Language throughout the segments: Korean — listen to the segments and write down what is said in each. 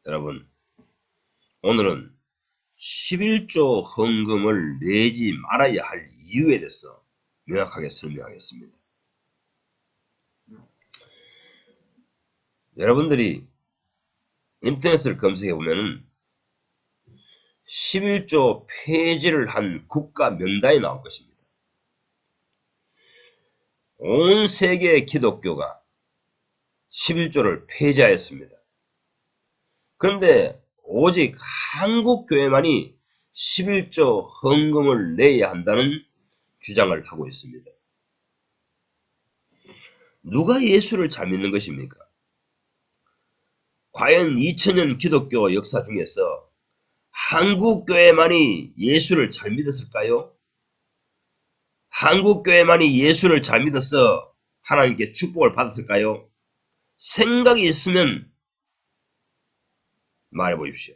여러분, 오늘은 11조 헌금을 내지 말아야 할 이유에 대해서 명확하게 설명하겠습니다. 여러분들이 인터넷을 검색해 보면 11조 폐지를 한 국가 명단이 나올 것입니다. 온 세계의 기독교가 11조를 폐지하였습니다. 그런데 오직 한국 교회만이 11조 헌금을 내야 한다는 주장을 하고 있습니다. 누가 예수를 잘 믿는 것입니까? 과연 2000년 기독교 역사 중에서 한국 교회만이 예수를 잘 믿었을까요? 한국 교회만이 예수를 잘 믿어서 하나님께 축복을 받았을까요? 생각이 있으면 말해 보십시오.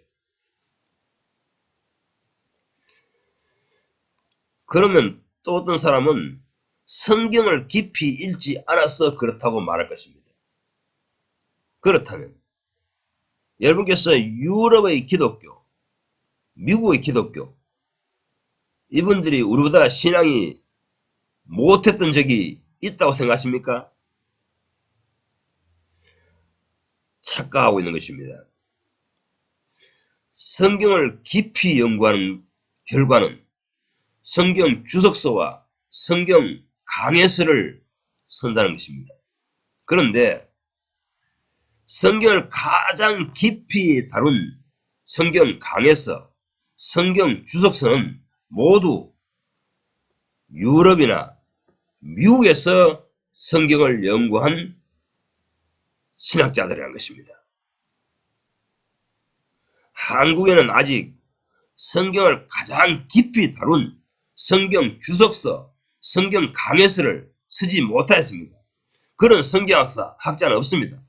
그러면 또 어떤 사람은 성경을 깊이 읽지 않아서 그렇다고 말할 것입니다. 그렇다면 여러분께서 유럽의 기독교, 미국의 기독교, 이분들이 우리보다 신앙이 못했던 적이 있다고 생각하십니까? 착각하고 있는 것입니다. 성경을 깊이 연구하는 결과는 성경 주석서와 성경 강해서를 쓴다는 것입니다. 그런데 성경을 가장 깊이 다룬 성경 강해서, 성경 주석서는 모두 유럽이나 미국에서 성경을 연구한 신학자들이라는 것입니다. 한국에는 아직 성경을 가장 깊이 다룬 성경 주석서, 성경 강해서를 쓰지 못하였습니다. 그런 성경학자는 없습니다.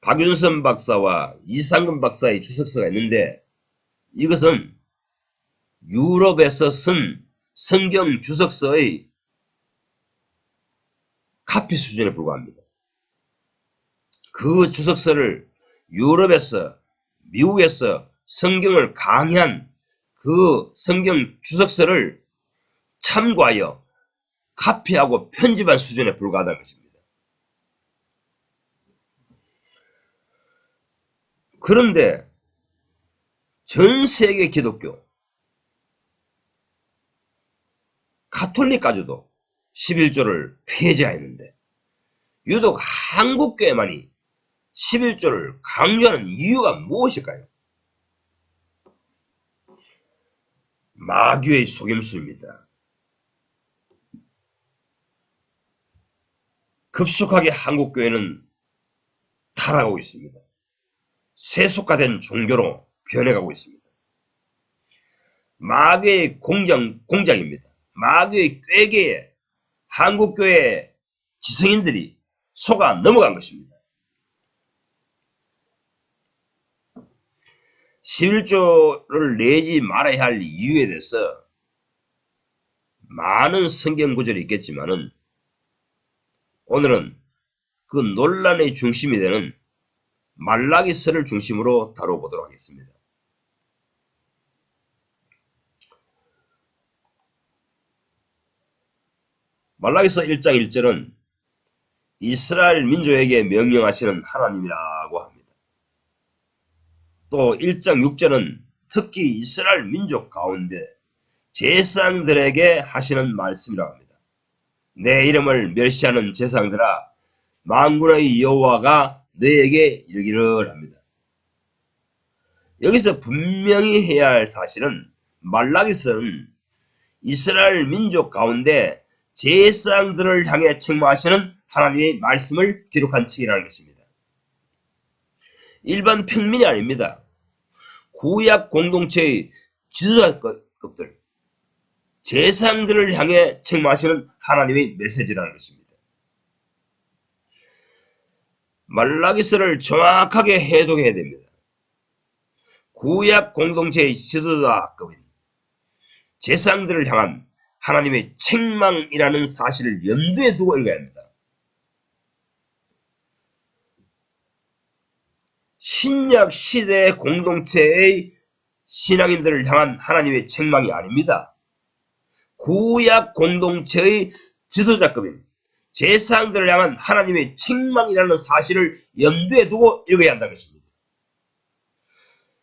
박윤선 박사와 이상근 박사의 주석서가 있는데 이것은 유럽에서 쓴 성경 주석서의 카피 수준에 불과합니다. 그 주석서를 유럽에서, 미국에서 성경을 강의한 그 성경 주석서를 참고하여 카피하고 편집한 수준에 불과하다는 것입니다. 그런데 전 세계 기독교, 가톨릭까지도 11조를 폐지하였는데 유독 한국교회만이 11조를 강조하는 이유가 무엇일까요? 마귀의 속임수입니다. 급속하게 한국교회는 타락하고 있습니다. 세속화된 종교로 변해가고 있습니다. 마귀의 공작입니다. 마귀의 꾀계에 한국교회 지성인들이 속아 넘어간 것입니다. 11조를 내지 말아야 할 이유에 대해서 많은 성경 구절이 있겠지만은 오늘은 그 논란의 중심이 되는 말라기서를 중심으로 다뤄보도록 하겠습니다. 말라기서 1장 1절은 이스라엘 민족에게 명령하시는 하나님이라고 합니다. 또 1장 6절은 특히 이스라엘 민족 가운데 제사장들에게 하시는 말씀이라고 합니다. 내 이름을 멸시하는 제사장들아, 만군의 여호와가 너에게 이르기를 합니다. 여기서 분명히 해야 할 사실은 말라기서는 이스라엘 민족 가운데 제사장들을 향해 책망하시는 하나님의 말씀을 기록한 책이라는 것입니다. 일반 평민이 아닙니다. 구약 공동체의 지도자급들, 제사장들을 향해 책망하시는 하나님의 메시지라는 것입니다. 말라기서를 정확하게 해독해야 됩니다. 구약 공동체의 지도자급인 제사장들을 향한 하나님의 책망이라는 사실을 염두에 두고 읽어야 합니다. 신약 시대 공동체의 신앙인들을 향한 하나님의 책망이 아닙니다. 구약 공동체의 지도자급인 제사장들을 향한 하나님의 책망이라는 사실을 염두에 두고 읽어야 한다는 것입니다.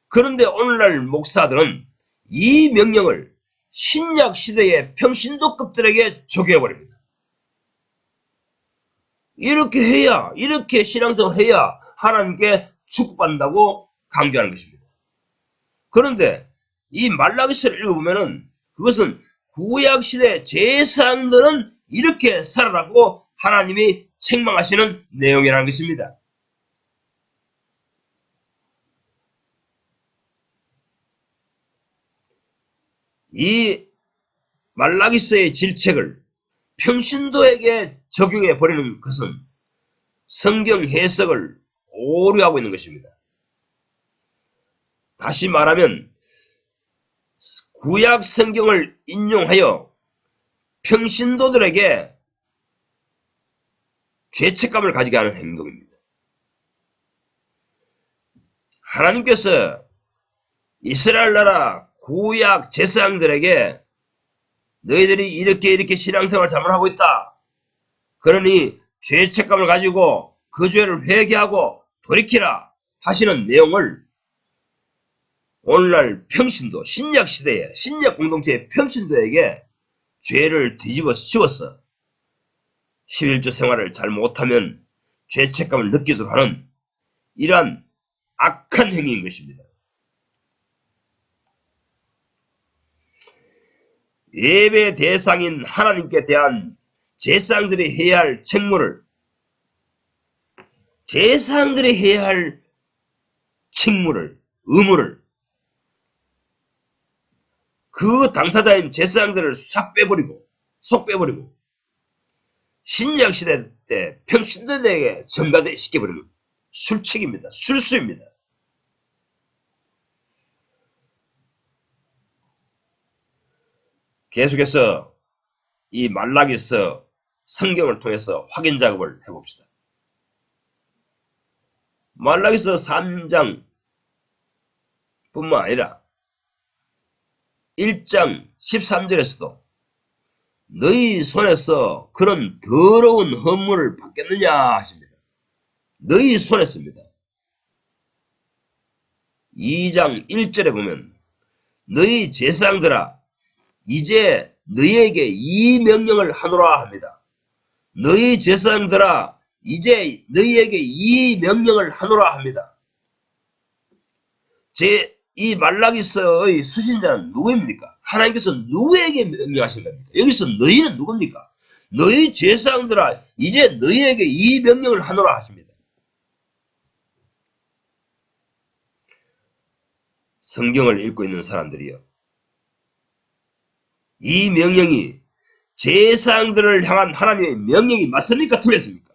그런데 오늘날 목사들은 이 명령을 신약 시대의 평신도급들에게 적용해버립니다. 이렇게 해야, 이렇게 신앙생활을 해야 하나님께 축복받는다고 강조하는 것입니다. 그런데 이 말라기서를 읽어보면은 그것은 구약시대 제사장들은 이렇게 살아라고 하나님이 책망하시는 내용이라는 것입니다. 이 말라기서의 질책을 평신도에게 적용해 버리는 것은 성경 해석을 오류하고 있는 것입니다. 다시 말하면 구약 성경을 인용하여 평신도들에게 죄책감을 가지게 하는 행동입니다. 하나님께서 이스라엘 나라 구약 제사장들에게 너희들이 이렇게 신앙생활 잘못하고 있다. 그러니 죄책감을 가지고 그 죄를 회개하고 돌이키라 하시는 내용을 오늘날 평신도, 신약 시대에, 신약 공동체의 평신도에게 죄를 뒤집어 씌워서 11조 생활을 잘 못하면 죄책감을 느끼도록 하는 이러한 악한 행위인 것입니다. 예배 대상인 하나님께 대한 제사장들이 해야 할 책무를, 제사장들이 해야 할 책무를, 의무를 그 당사자인 제사장들을 싹 빼버리고, 속 빼버리고 신약시대 때 평신도에게 전가돼 시켜버리는 술책입니다. 술수입니다. 계속해서 이 말라기서 성경을 통해서 확인 작업을 해봅시다. 말라기서 3장 뿐만 아니라 1장 13절에서도 너희 손에서 그런 더러운 헌물을 받겠느냐 하십니다. 너희 손에서입니다. 2장 1절에 보면 너희 제사장들아 이제 너희에게 이 명령을 하노라 합니다. 너희 제사장들아 이제 너희에게 이 명령을 하노라 합니다. 이 말라기서의 수신자는 누구입니까? 하나님께서 누구에게 명령하신 겁니까? 여기서 너희는 누굽니까? 너희 제사장들아 이제 너희에게 이 명령을 하노라 하십니다. 성경을 읽고 있는 사람들이요, 이 명령이 제사장들을 향한 하나님의 명령이 맞습니까? 틀렸습니까?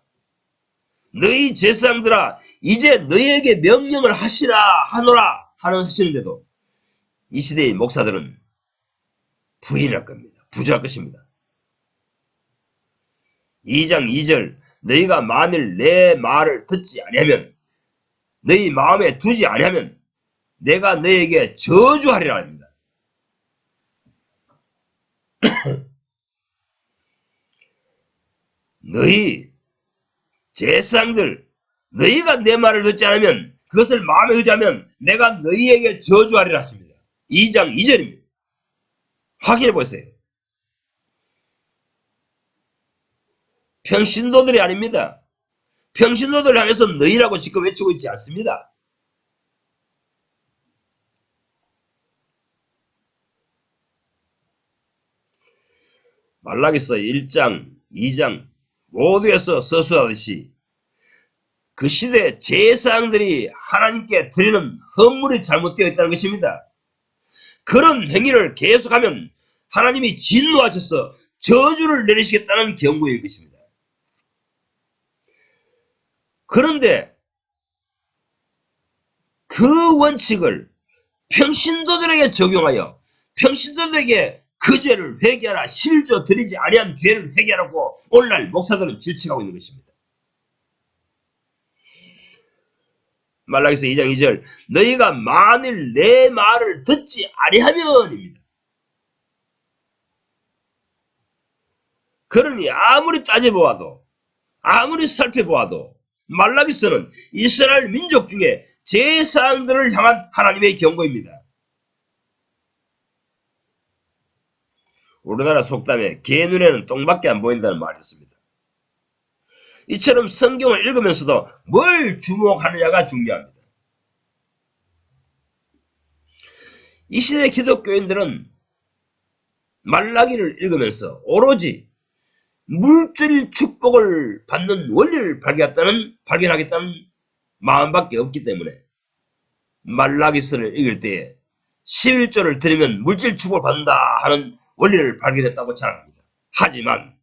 너희 제사장들아 이제 너희에게 명령을 하시라 하노라 하시는데도 이 시대의 목사들은 부인할 겁니다. 부조할 것입니다. 2장 2절 너희가 만일 내 말을 듣지 아니하면 너희 마음에 두지 아니하면 내가 너희에게 저주하리라 합니다. 너희 제사장들 너희가 내 말을 듣지 않으면 그것을 마음에 두자면 내가 너희에게 저주하리라 하십니다. 2장 2절입니다. 확인해 보세요. 평신도들이 아닙니다. 평신도들 향해서 너희라고 지금 외치고 있지 않습니다. 말라기서 1장, 2장 모두에서 서술하듯이 그 시대 제사장들이 하나님께 드리는 헌물이 잘못되어 있다는 것입니다. 그런 행위를 계속하면 하나님이 진노하셔서 저주를 내리시겠다는 경고인 것입니다. 그런데 그 원칙을 평신도들에게 적용하여 평신도들에게 그 죄를 회개하라, 11조 드리지 아니한 죄를 회개하라고 오늘날 목사들은 질책하고 있는 것입니다. 말라기서 2장 2절 너희가 만일 내 말을 듣지 아니하면입니다. 그러니 아무리 따져보아도 아무리 살펴보아도 말라기서는 이스라엘 민족 중에 제사장들을 향한 하나님의 경고입니다. 우리나라 속담에 개 눈에는 똥밖에 안 보인다는 말이 있습니다. 이처럼 성경을 읽으면서도 뭘 주목하느냐가 중요합니다. 이 시대 기독교인들은 말라기를 읽으면서 오로지 물질 축복을 받는 원리를 발견하겠다는 마음밖에 없기 때문에 말라기서를 읽을 때에 11조를 드리면 물질 축복을 받는다 하는 원리를 발견했다고 자랑합니다. 하지만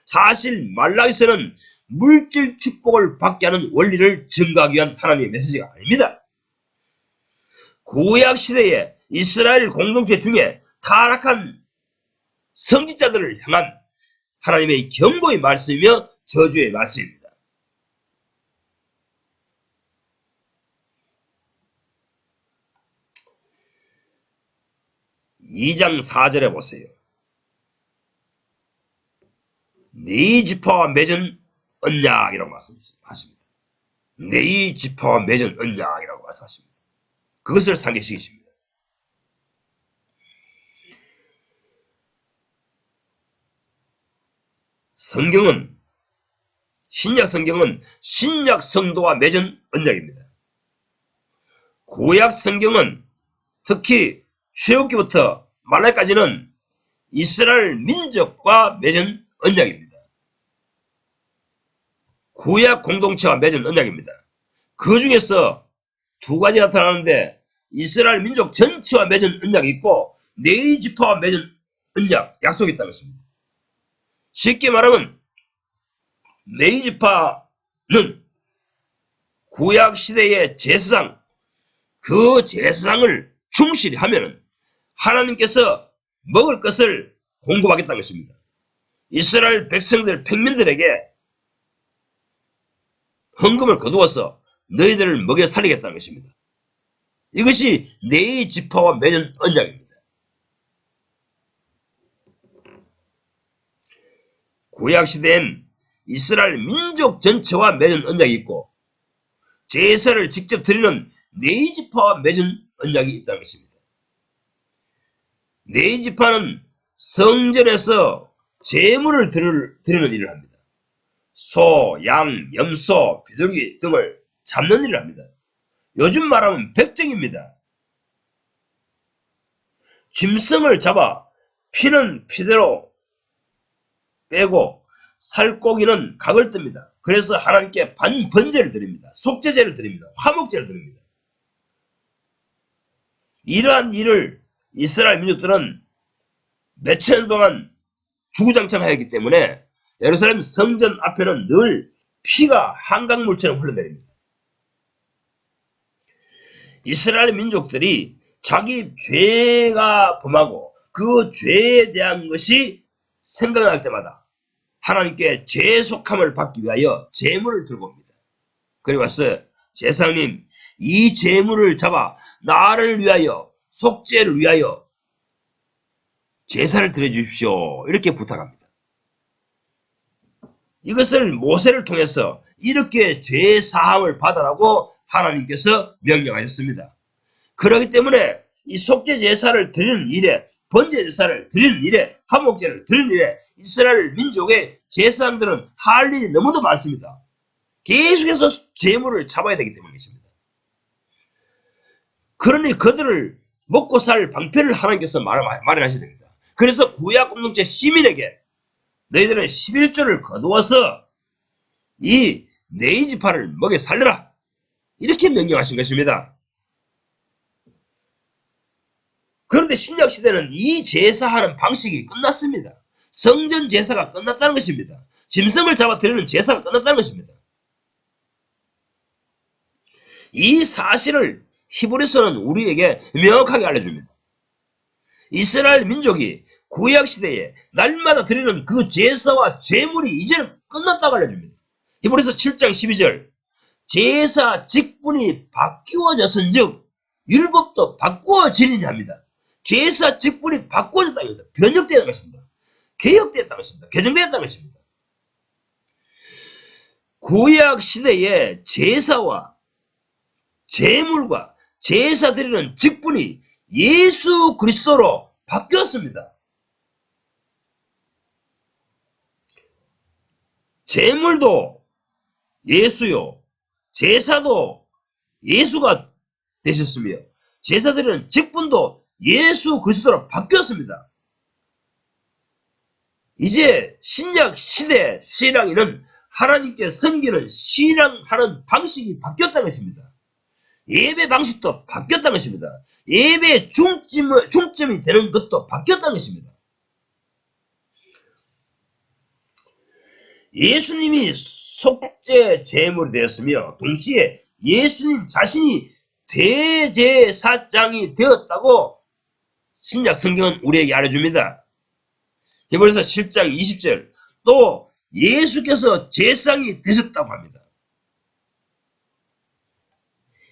사실 말라기서는 물질 축복을 받게 하는 원리를 증가하기 위한 하나님의 메시지가 아닙니다. 구약 시대에 이스라엘 공동체 중에 타락한 성직자들을 향한 하나님의 경고의 말씀이며 저주의 말씀입니다. 2장 4절에 보세요. 네 지파와 맺은 언약이라고 말씀하십니다. 네 지파와 맺은 언약이라고 말씀하십니다. 그것을 상기시키십니다. 성경은 신약 성경은 신약 성도와 맺은 언약입니다. 구약 성경은 특히 출애굽기부터 말라기까지는 이스라엘 민족과 맺은 언약입니다. 구약 공동체와 맺은 언약입니다. 그 중에서 두 가지 나타나는데 이스라엘 민족 전체와 맺은 언약이 있고 네 지파와 맺은 언약, 약속이 있다는 것입니다. 쉽게 말하면 네 지파는 구약 시대의 제사장, 그 제사장을 충실히 하면은 하나님께서 먹을 것을 공급하겠다는 것입니다. 이스라엘 백성들, 평민들에게 헌금을 거두어서 너희들을 먹여 살리겠다는 것입니다. 이것이 네 지파와 맺은 언약입니다. 구약시대엔 이스라엘 민족 전체와 맺은 언약이 있고 제사를 직접 드리는 네 지파와 맺은 언약이 있다는 것입니다. 네 지파는 성전에서 제물을 드리는 일을 합니다. 소, 양, 염소, 비둘기 등을 잡는 일을 합니다. 요즘 말하면 백정입니다. 짐승을 잡아 피는 피대로 빼고 살코기는 각을 뜹니다. 그래서 하나님께 번제를 드립니다. 속죄제를 드립니다. 화목제를 드립니다. 이러한 일을 이스라엘 민족들은 몇천 년 동안 주구장창하였기 때문에 예루살렘 성전 앞에는 늘 피가 한강물처럼 흘러내립니다. 이스라엘 민족들이 자기 죄가 범하고 그 죄에 대한 것이 생각날 때마다 하나님께 죄속함을 받기 위하여 제물을 들고 옵니다. 그리고 와서 제사장님, 이 제물을 잡아 나를 위하여, 속죄를 위하여 제사를 드려주십시오. 이렇게 부탁합니다. 이것을 모세를 통해서 이렇게 죄사함을 받으라고 하나님께서 명령하셨습니다. 그렇기 때문에 이 속죄 제사를 드리는 일에, 번제 제사를 드리는 일에, 화목제를 드리는 일에 이스라엘 민족의 제사장들은 할 일이 너무도 많습니다. 계속해서 제물을 잡아야 되기 때문이십니다. 그러니 그들을 먹고 살 방편을 하나님께서 마련하셔야 됩니다. 그래서 구약 공동체 시민에게 너희들은 11조를 거두어서 이 네 지파를 먹여 살려라, 이렇게 명령하신 것입니다. 그런데 신약시대는 이 제사하는 방식이 끝났습니다. 성전 제사가 끝났다는 것입니다. 짐승을 잡아 드리는 제사가 끝났다는 것입니다. 이 사실을 히브리서는 우리에게 명확하게 알려줍니다. 이스라엘 민족이 구약시대에 날마다 드리는 그 제사와 제물이 이제는 끝났다고 알려줍니다. 히브리서 7장 12절 제사 직분이 바뀌어졌은즉 율법도 바꾸어지리니 합니다. 제사 직분이 바꾸어졌다는 것입니다. 변혁되는 것입니다. 개혁됐다는 것입니다. 개정됐다는 것입니다. 구약 시대의 제사와 제물과 제사 드리는 직분이 예수 그리스도로 바뀌었습니다. 제물도 예수요, 제사도 예수가 되셨으며 제사 드리는 직분도 예수 그리스도로 바뀌었습니다. 이제 신약 시대 신앙인은 하나님께 섬기는 신앙하는 방식이 바뀌었다는 것입니다. 예배 방식도 바뀌었다는 것입니다. 예배의 중점이 되는 것도 바뀌었다는 것입니다. 예수님이 속죄 제물이 되었으며 동시에 예수님 자신이 대제사장이 되었다고 신약 성경은 우리에게 알려줍니다. 히브리서 7장 20절 또 예수께서 제사장이 되셨다고 합니다.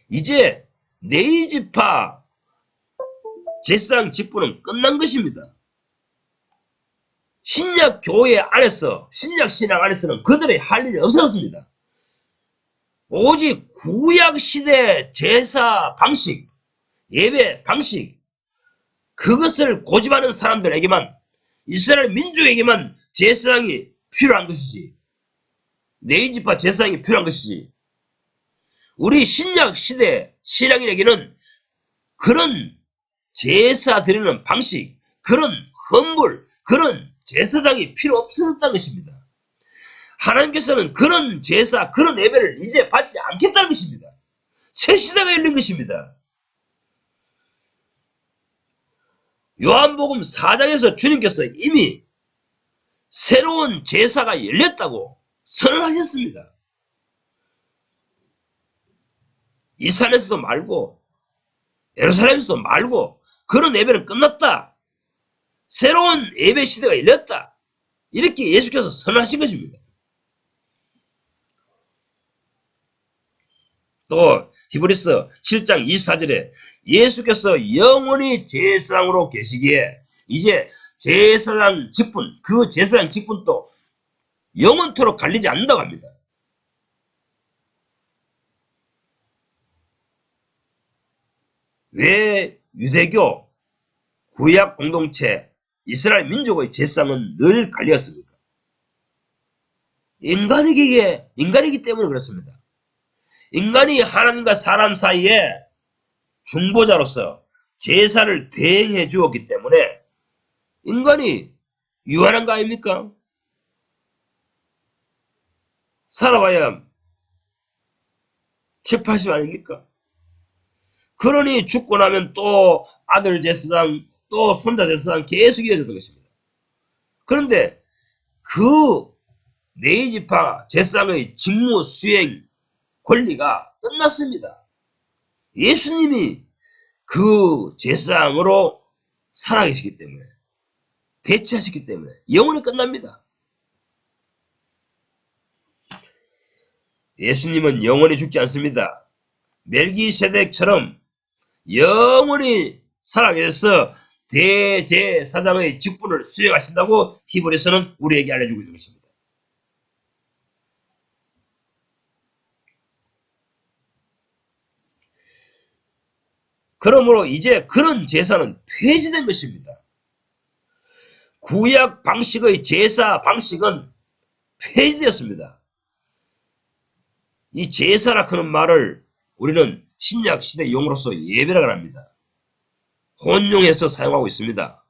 이제 네이지파 제사장 직분은 끝난 것입니다. 신약 교회 안에서, 신약 신앙 안에서는 그들의 할 일이 없었습니다. 오직 구약 시대 제사 방식, 예배 방식, 그것을 고집하는 사람들에게만, 이스라엘 민족에게만 제사장이 필요한 것이지, 네이지파 제사장이 필요한 것이지, 우리 신약 시대 신앙인에게는 그런 제사 드리는 방식, 그런 헌물, 그런 제사장이 필요 없었다는 것입니다. 하나님께서는 그런 제사, 그런 예배를 이제 받지 않겠다는 것입니다. 새 시대가 열린 것입니다. 요한복음 4장에서 주님께서 이미 새로운 제사가 열렸다고 선언하셨습니다. 이 산에서도 말고 예루살렘에서도 말고 그런 예배는 끝났다. 새로운 예배 시대가 열렸다. 이렇게 예수께서 선언하신 것입니다. 또 히브리서 7장 24절에 예수께서 영원히 제사장으로 계시기에 이제 제사장 직분, 그 제사장 직분도 영원토록 갈리지 않는다고 합니다. 왜 유대교, 구약 공동체, 이스라엘 민족의 제사장은 늘 갈렸습니까? 인간이기 때문에 그렇습니다. 인간이 하나님과 사람 사이에 중보자로서 제사를 대행해 주었기 때문에 인간이 유한한 거 아닙니까? 살아봐야 7, 80 아닙니까? 그러니 죽고 나면 또 아들 제사장, 또 손자 제사장 계속 이어졌던 것입니다. 그런데 그 네이지파 제사장의 직무 수행 권리가 끝났습니다. 예수님이 그 제사장으로 살아계시기 때문에, 대체하셨기 때문에 영원히 끝납니다. 예수님은 영원히 죽지 않습니다. 멜기세덱처럼 영원히 살아계셔서 대제사장의 직분을 수행하신다고 히브리서는 우리에게 알려주고 있는 것입니다. 그러므로 이제 그런 제사는 폐지된 것입니다. 구약 방식의 제사 방식은 폐지되었습니다. 이 제사라 하는 말을 우리는 신약 시대 용어로서 예배라고 합니다. 혼용해서 사용하고 있습니다.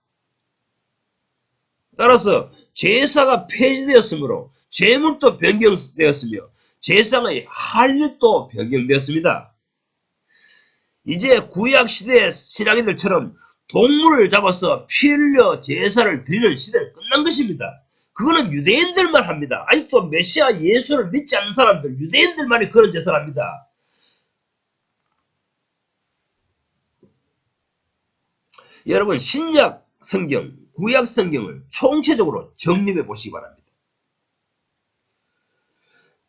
따라서 제사가 폐지되었으므로 제물도 변경되었으며 제사의 할 일도 변경되었습니다. 이제 구약 시대 신앙인들처럼 동물을 잡아서 피 흘려 제사를 드리는 시대는 끝난 것입니다. 그거는 유대인들만 합니다. 아직도 메시아 예수를 믿지 않는 사람들, 유대인들만이 그런 제사를 합니다. 여러분, 신약 성경, 구약 성경을 총체적으로 정립해 보시기 바랍니다.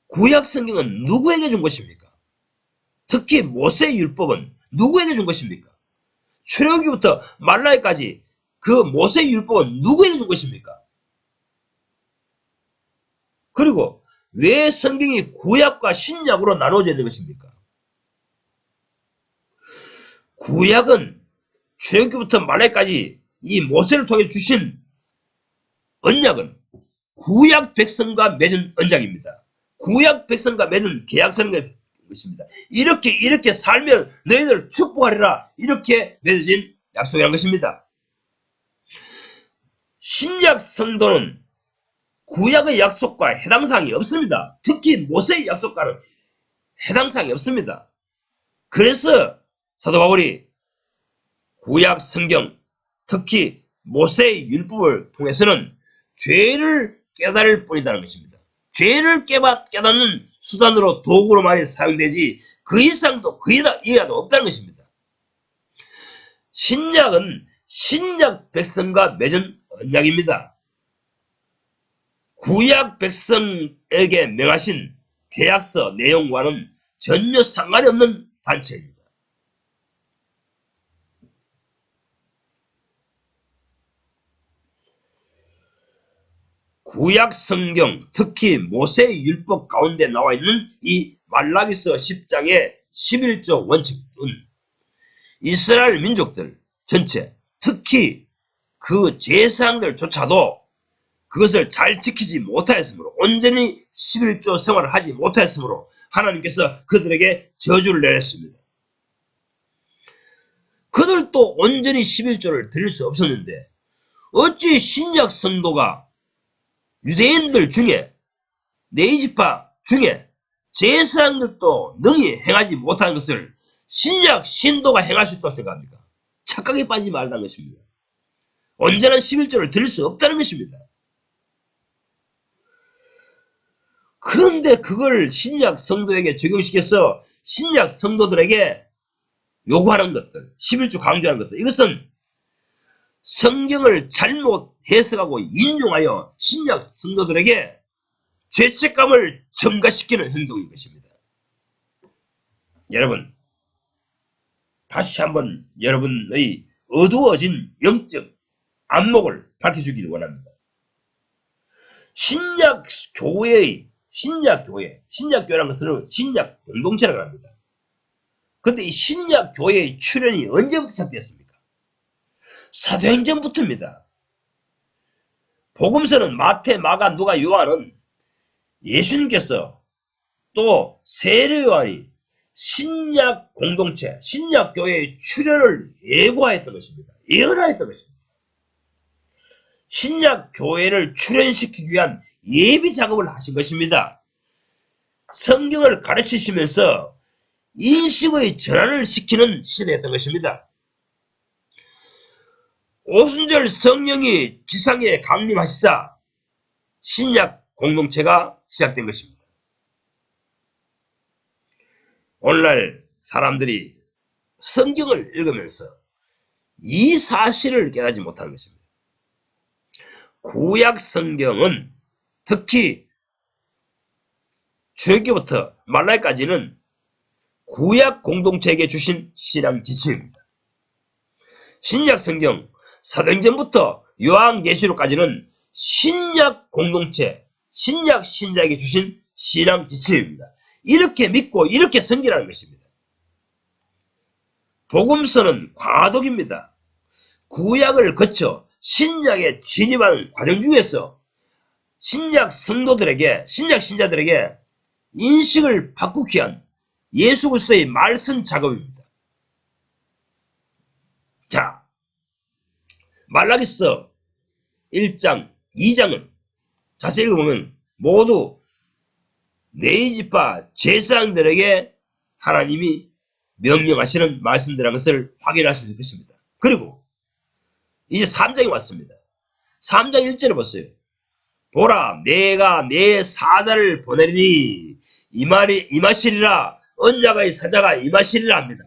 구약 성경은 누구에게 준 것입니까? 특히 모세의 율법은 누구에게 준 것입니까? 출애굽기부터 말라기까지 그 모세의 율법은 누구에게 준 것입니까? 그리고 왜 성경이 구약과 신약으로 나눠져 있는 것입니까? 구약은 출애굽기부터 말라기까지 이 모세를 통해 주신 언약은 구약 백성과 맺은 언약입니다. 구약 백성과 맺은 계약서는 것입니다. 이렇게 살면 너희들 축복하리라, 이렇게 맺어진 약속이라는 것입니다. 신약 성도는 구약의 약속과 해당 사항이 없습니다. 특히 모세의 약속과는 해당 사항이 없습니다. 그래서 사도 바울이 구약 성경, 특히 모세의 율법을 통해서는 죄를 깨달을 뿐이라는 것입니다. 죄를 깨닫는 수단으로, 도구로 많이 사용되지 그 이상도 그 이하도 없다는 것입니다. 신약은 신약 백성과 맺은 언약입니다. 구약 백성에게 명하신 계약서 내용과는 전혀 상관이 없는 단체입니다. 구약 성경, 특히 모세의 율법 가운데 나와 있는 이 말라기서 10장의 11조 원칙은 이스라엘 민족들 전체, 특히 그 제사장들조차도 그것을 잘 지키지 못하였으므로, 온전히 11조 생활을 하지 못하였으므로 하나님께서 그들에게 저주를 내렸습니다. 그들도 온전히 11조를 드릴 수 없었는데 어찌 신약 성도가 유대인들 중에, 네이지파 중에 제사장들도 능히 행하지 못하는 것을 신약 신도가 행할 수 있다고 생각합니까? 착각에 빠지지 말라는 것입니다. 온전한 11조를 드릴 수 없다는 것입니다. 그런데 그걸 신약 성도에게 적용시켜서 신약 성도들에게 요구하는 것들, 11조 강조하는 것들, 이것은 성경을 잘못 해석하고 인용하여 신약 성도들에게 죄책감을 증가시키는 행동인 것입니다. 여러분, 다시 한번 여러분의 어두워진 영적 안목을 밝혀주기를 원합니다. 신약교회라는 것은 신약 공동체라고 합니다. 그런데 이 신약교회의 출현이 언제부터 시작되었습니까? 사도행전부터입니다. 복음서는 마태, 마가, 누가, 요한은 예수님께서 또 세례 요한이 신약 공동체, 신약교회의 출현을 예고하였던 것입니다. 예언하였던 것입니다. 신약교회를 출현시키기 위한 예비 작업을 하신 것입니다. 성경을 가르치시면서 인식의 전환을 시키는 시대였던 것입니다. 오순절 성령이 지상에 강림하시사 신약 공동체가 시작된 것입니다. 오늘날 사람들이 성경을 읽으면서 이 사실을 깨닫지 못하는 것입니다. 구약 성경은 특히 출애굽기부터 말라기까지는 구약 공동체에게 주신 신앙 지침입니다. 신약 성경, 사도행전부터 요한계시록까지는 신약 공동체, 신약 신자에게 주신 신앙 지침입니다. 이렇게 믿고 이렇게 섬기라는 것입니다. 복음서는 과도기입니다. 구약을 거쳐 신약에 진입하는 과정 중에서 신약 성도들에게, 신약 신자들에게 인식을 바꾸기 위한 예수 그리스도의 말씀 작업입니다. 자, 말라기서 1장, 2장은 자세히 읽어보면 모두 네이지파 제사장들에게 하나님이 명령하시는 말씀들이라는 것을 확인할 수 있을 것입니다. 그리고 이제 3장이 왔습니다. 3장 1절을 보세요. 보라, 내가 내 사자를 보내리니 임하시리라, 언약의 사자가 임하시리라 합니다.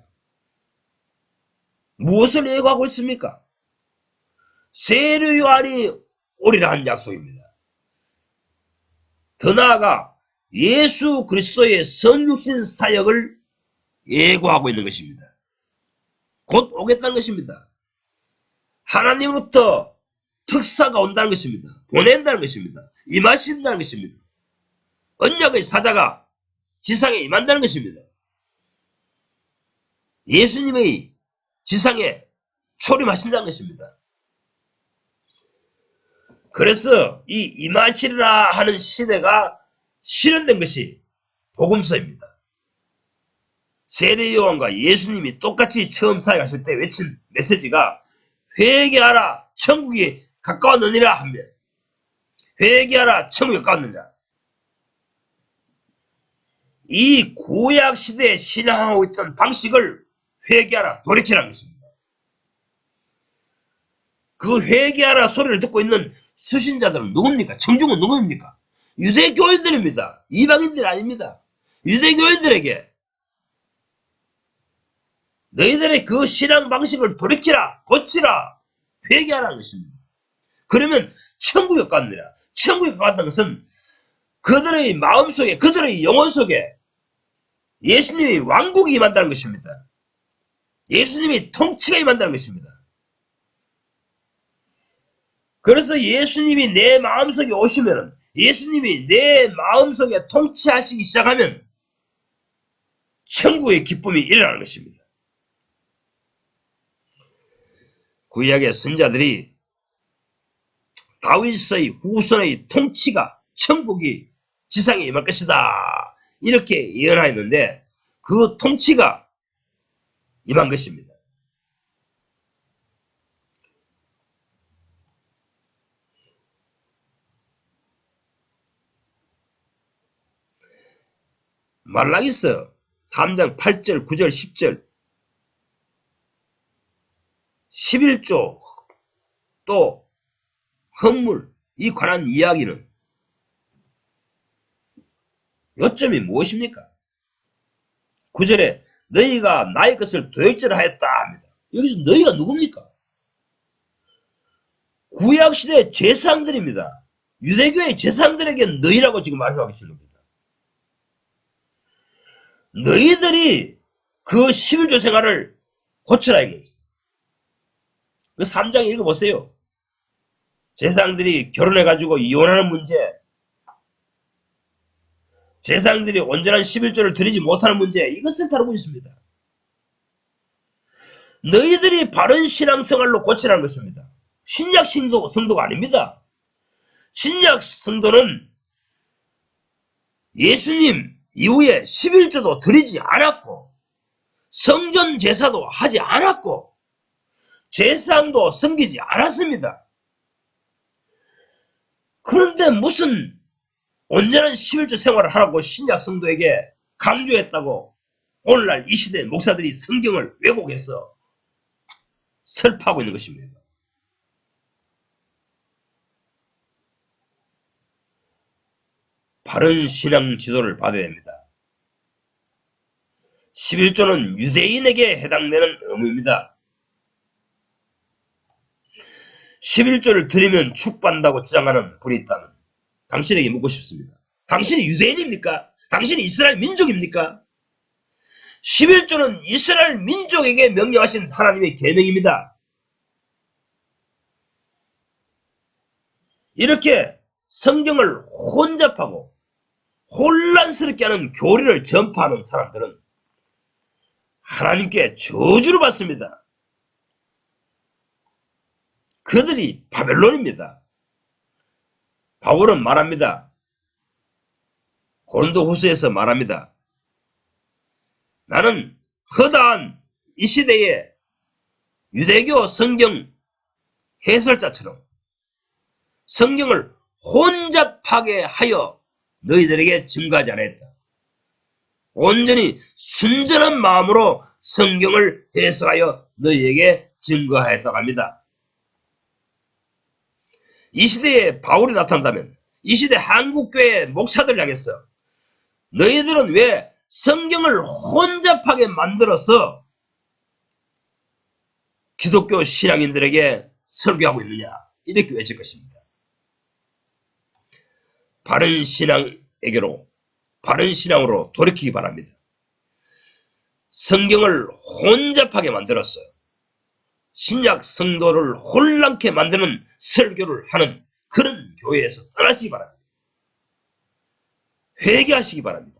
무엇을 예고하고 있습니까? 세례 요한이 오리라 한 약속입니다. 더 나아가 예수 그리스도의 성육신 사역을 예고하고 있는 것입니다. 곧 오겠다는 것입니다. 하나님으로부터 특사가 온다는 것입니다. 보낸다는 것입니다. 임하신다는 것입니다. 언약의 사자가 지상에 임한다는 것입니다. 예수님의 지상에 초림하신다는 것입니다. 그래서 이 임하시리라 하는 시대가 실현된 것이 복음서입니다. 세례 요한과 예수님이 똑같이 처음 사역하실 때 외친 메시지가 회개하라 천국이 가까웠느니라 하며, 회개하라 천국이 가까웠느니라. 이 구약 시대에 신앙하고 있던 방식을 회개하라 돌이키라는 것입니다. 그 회개하라 소리를 듣고 있는 수신자들은 누굽니까? 청중은 누구입니까? 유대교인들입니다. 이방인들이 아닙니다. 유대교인들에게 너희들의 그 신앙 방식을 돌이키라, 고치라, 회개하라는 것입니다. 그러면 천국에 가느니라. 천국에 간다는 것은 그들의 마음속에, 그들의 영혼 속에 예수님이 왕국이 임한다는 것입니다. 예수님이 통치가 임한다는 것입니다. 그래서 예수님이 내 마음속에 오시면, 예수님이 내 마음속에 통치하시기 시작하면 천국의 기쁨이 일어나는 것입니다. 구약의 선자들이 다윗의 후손의 통치가, 천국이 지상에 임할 것이다, 이렇게 예언하였는데 그 통치가 임한 것입니다. 말라기서 3장 8절 9절 10절 11조 또 헌물 이 관한 이야기는 요점이 무엇입니까? 9절에 너희가 나의 것을 도역질하였다 합니다. 여기서 너희가 누굽니까? 구약시대 제사장들입니다. 유대교의 제사장들에게 너희라고 지금 말씀하고 계시는 겁니다. 너희들이 그 11조 생활을 고쳐라 이겁니다. 그 3장 읽어보세요. 제사장들이 결혼해가지고 이혼하는 문제, 제사장들이 온전한 11조를 드리지 못하는 문제, 이것을 다루고 있습니다. 너희들이 바른 신앙생활로 고치라는 것입니다. 신약 성도가 아닙니다. 신약 성도는 예수님 이후에 11조도 드리지 않았고 성전 제사도 하지 않았고 제사장도 섬기지 않았습니다. 그런데 무슨 온전한 11조 생활을 하라고 신약 성도에게 강조했다고 오늘날 이 시대 목사들이 성경을 왜곡해서 설파하고 있는 것입니다. 바른 신앙 지도를 받아야 됩니다. 11조는 유대인에게 해당되는 의무입니다. 11조를 드리면 축복한다고 주장하는 분이 있다면 당신에게 묻고 싶습니다. 당신이 유대인입니까? 당신이 이스라엘 민족입니까? 11조는 이스라엘 민족에게 명령하신 하나님의 계명입니다. 이렇게 성경을 혼잡하고 혼란스럽게 하는 교리를 전파하는 사람들은 하나님께 저주를 받습니다. 그들이 바벨론입니다. 바울은 말합니다. 고린도후서에서 말합니다. 나는 허다한 이 시대의 유대교 성경 해설자처럼 성경을 혼잡하게 하여 너희들에게 증거하지 않았다. 온전히 순전한 마음으로 성경을 해석하여 너희에게 증거하였다고 합니다. 이 시대에 바울이 나타난다면 이 시대 한국교회 목사들 향해서 너희들은 왜 성경을 혼잡하게 만들어서 기독교 신앙인들에게 설교하고 있느냐, 이렇게 외칠 것입니다. 바른 신앙에게로, 바른 신앙으로 돌이키기 바랍니다. 성경을 혼잡하게 만들었어요. 신약 성도를 혼란케 만드는 설교를 하는 그런 교회에서 떠나시기 바랍니다. 회개하시기 바랍니다.